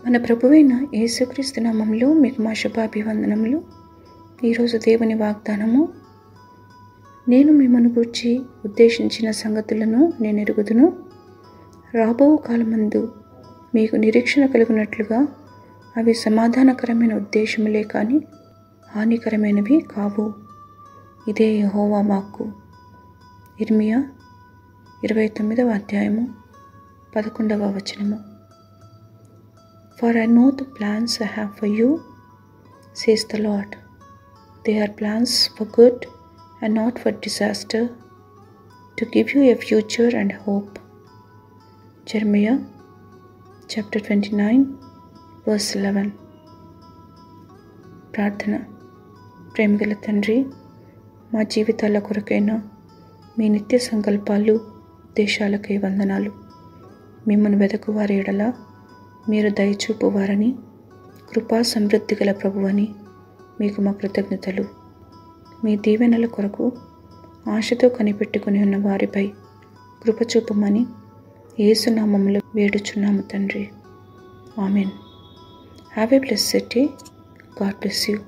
మన ప్రభువైన యేసుక్రీస్తు నామములో మీకు మా శుభాభివందనములు. ఈరోజు దేవుని వాగ్దానము, నేను మిమ్మల్ని గూర్చి ఉద్దేశించిన సంగతులను నేను ఎరుగుదును. రాబో కాలమందు మీకు నిరీక్షణ కలుగునట్లుగా అవి సమాధానకరమైన ఉద్దేశములే కానీ హానికరమైనవి కావు. ఇదే యెహోవా వాక్కు. ఇర్మియా 29వ అధ్యాయము 11వ వచనము. For I know the plans I have for you, says the Lord. They are plans for good and not for disaster, to give you a future and hope. Jeremiah chapter 29 verse 11. ప్రార్థన. ప్రేమగల తండ్రి, మా జీవితాల కొరకైన మీ నిత్య సంకల్పాలు ఉద్దేశాలకై వందనాలు. మిమ్మల్ని వెదకువారి ఎడల మీరు దయచూపువారని, కృపా సమృద్ధి గల ప్రభువని మీకు మా కృతజ్ఞతలు. మీ దీవెనల కొరకు ఆశతో కనిపెట్టుకుని ఉన్న వారిపై కృప చూపమని యేసు నామములో వేడుచున్నాము తండ్రి. Amen. Have a blessed day. God bless you.